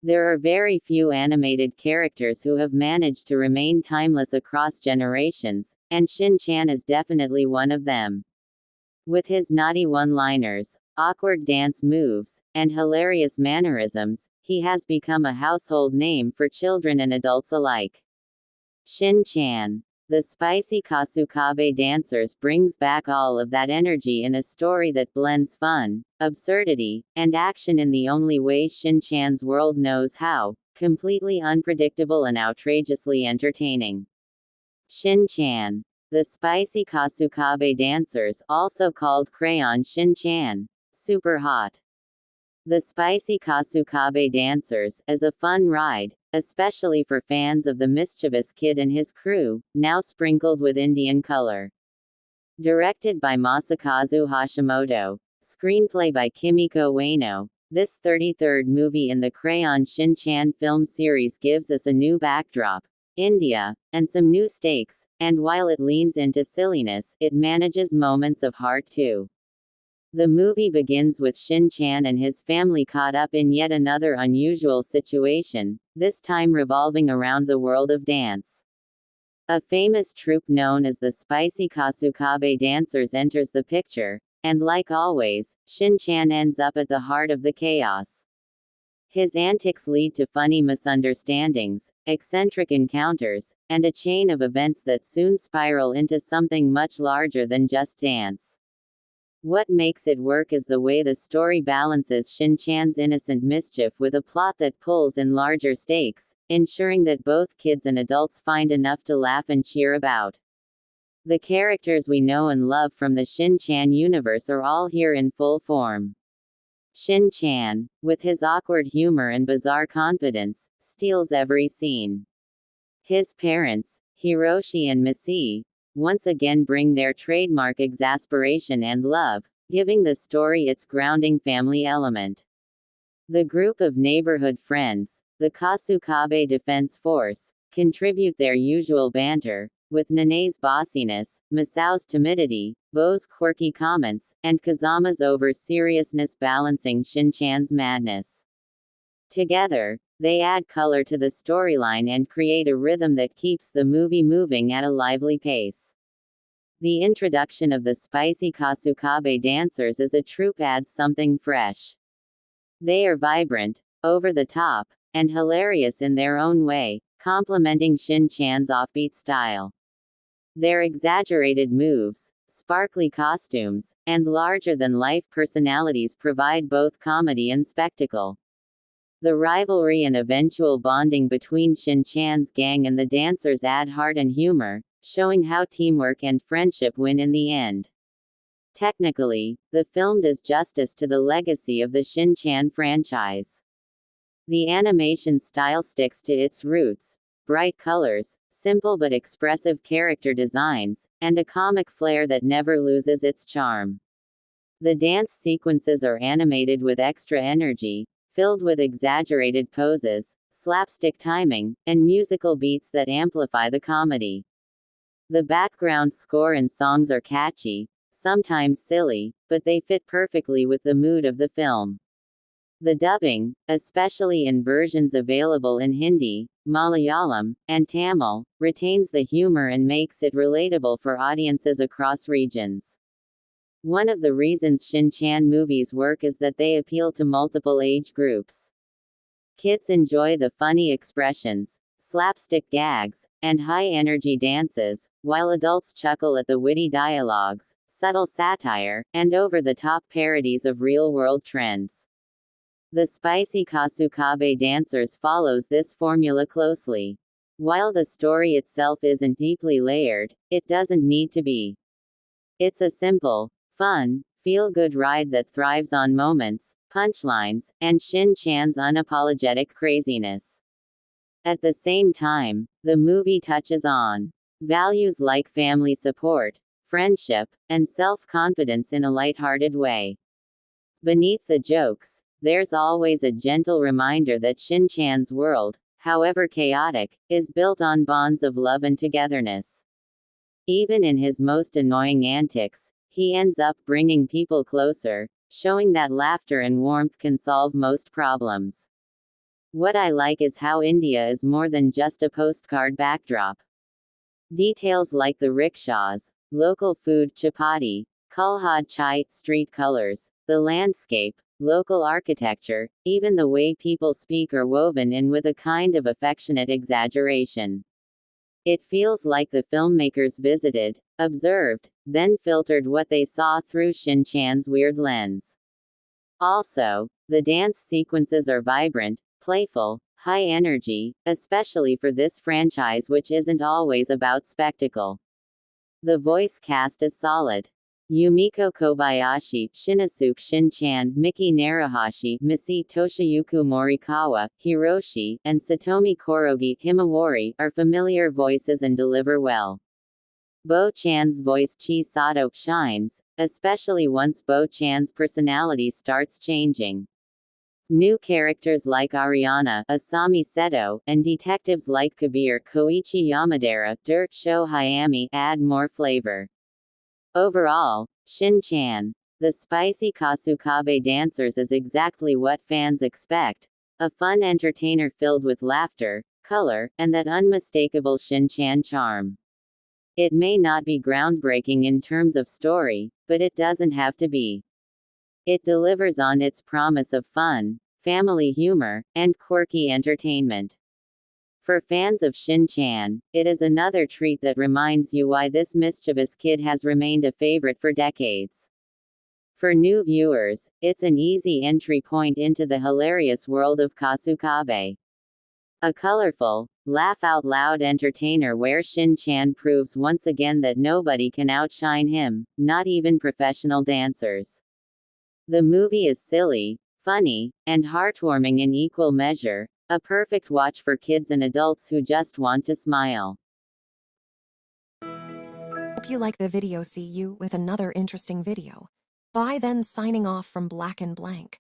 There are very few animated characters who have managed to remain timeless across generations, and Shin-Chan is definitely one of them. With his naughty one-liners, awkward dance moves, and hilarious mannerisms, he has become a household name for children and adults alike. Shin-Chan, the spicy Kasukabe dancers, brings back all of that energy in a story that blends fun, absurdity, and action in the only way Shin-Chan's world knows how, completely unpredictable and outrageously entertaining. Shin-Chan, the spicy Kasukabe dancers, also called Crayon Shin-Chan, super hot. The spicy Kasukabe dancers is a fun ride, especially for fans of the mischievous kid and his crew, now sprinkled with Indian color. Directed by Masakazu Hashimoto, screenplay by Kimiko Ueno, this 33rd movie in the Crayon Shin-Chan film series gives us a new backdrop, India, and some new stakes, and while it leans into silliness, it manages moments of heart too. The movie begins with Shin-Chan and his family caught up in yet another unusual situation, this time revolving around the world of dance. A famous troupe known as the Spicy Kasukabe Dancers enters the picture, and like always, Shin-Chan ends up at the heart of the chaos. His antics lead to funny misunderstandings, eccentric encounters, and a chain of events that soon spiral into something much larger than just dance. What makes it work is the way the story balances Shin-Chan's innocent mischief with a plot that pulls in larger stakes, ensuring that both kids and adults find enough to laugh and cheer about. The characters we know and love from the Shin-Chan universe are all here in full form. Shin-Chan, with his awkward humor and bizarre confidence, steals every scene. His parents, Hiroshi and Missy, once again bring their trademark exasperation and love, giving the story its grounding family element. The group of neighborhood friends, the Kasukabe Defense Force, contribute their usual banter, with Nene's bossiness, Masao's timidity, Bo's quirky comments, and Kazama's over-seriousness balancing Shin-Chan's madness. Together, they add color to the storyline and create a rhythm that keeps the movie moving at a lively pace. The introduction of the spicy Kasukabe dancers as a troupe adds something fresh. They are vibrant, over the top, and hilarious in their own way, complementing Shin-Chan's offbeat style. Their exaggerated moves, sparkly costumes, and larger-than-life personalities provide both comedy and spectacle. The rivalry and eventual bonding between Shin-Chan's gang and the dancers add heart and humor, showing how teamwork and friendship win in the end. Technically, the film does justice to the legacy of the Shin-Chan franchise. The animation style sticks to its roots, bright colors, simple but expressive character designs, and a comic flair that never loses its charm. The dance sequences are animated with extra energy, filled with exaggerated poses, slapstick timing, and musical beats that amplify the comedy. The background score and songs are catchy, sometimes silly, but they fit perfectly with the mood of the film. The dubbing, especially in versions available in Hindi, Malayalam, and Tamil, retains the humor and makes it relatable for audiences across regions. One of the reasons Shin-Chan movies work is that they appeal to multiple age groups. Kids enjoy the funny expressions, slapstick gags, and high-energy dances, while adults chuckle at the witty dialogues, subtle satire, and over-the-top parodies of real-world trends. The spicy Kasukabe dancers follows this formula closely. While the story itself isn't deeply layered, it doesn't need to be. It's a simple, fun, feel-good ride that thrives on moments, punchlines, and Shin-Chan's unapologetic craziness. At the same time, the movie touches on values like family support, friendship, and self-confidence in a lighthearted way. Beneath the jokes, there's always a gentle reminder that Shin-Chan's world, however chaotic, is built on bonds of love and togetherness. Even in his most annoying antics, he ends up bringing people closer, showing that laughter and warmth can solve most problems. What I like is how India is more than just a postcard backdrop. Details like the rickshaws, local food chapati, Kulhad chai, street colors, the landscape, local architecture, even the way people speak are woven in with a kind of affectionate exaggeration. It feels like the filmmakers visited, observed, then filtered what they saw through Shin-Chan's weird lens. Also, the dance sequences are vibrant, playful, high energy, especially for this franchise which isn't always about spectacle. The voice cast is solid. Yumiko Kobayashi, Shinosuke Shin-Chan, Miki Narahashi, Misi Toshiyuku Morikawa, Hiroshi, and Satomi Korogi Himawari are familiar voices and deliver well. Bo-chan's voice Chisato shines, especially once Bo-chan's personality starts changing. New characters like Ariana, Asami Seto, and detectives like Kabir Koichi Yamadera, Dirt Sho Hayami add more flavor. Overall, Shin-Chan, the spicy Kasukabe dancers is exactly what fans expect. A fun entertainer filled with laughter, color, and that unmistakable Shin-Chan charm. It may not be groundbreaking in terms of story, but it doesn't have to be. It delivers on its promise of fun, family humor, and quirky entertainment. For fans of Shin-Chan, it is another treat that reminds you why this mischievous kid has remained a favorite for decades. For new viewers, it's an easy entry point into the hilarious world of Kasukabe. A colorful, laugh-out-loud entertainer where Shin-Chan proves once again that nobody can outshine him, not even professional dancers. The movie is silly, funny, and heartwarming in equal measure, a perfect watch for kids and adults who just want to smile. Hope you like the video. See you with another interesting video. Bye then, signing off from Black and Blank.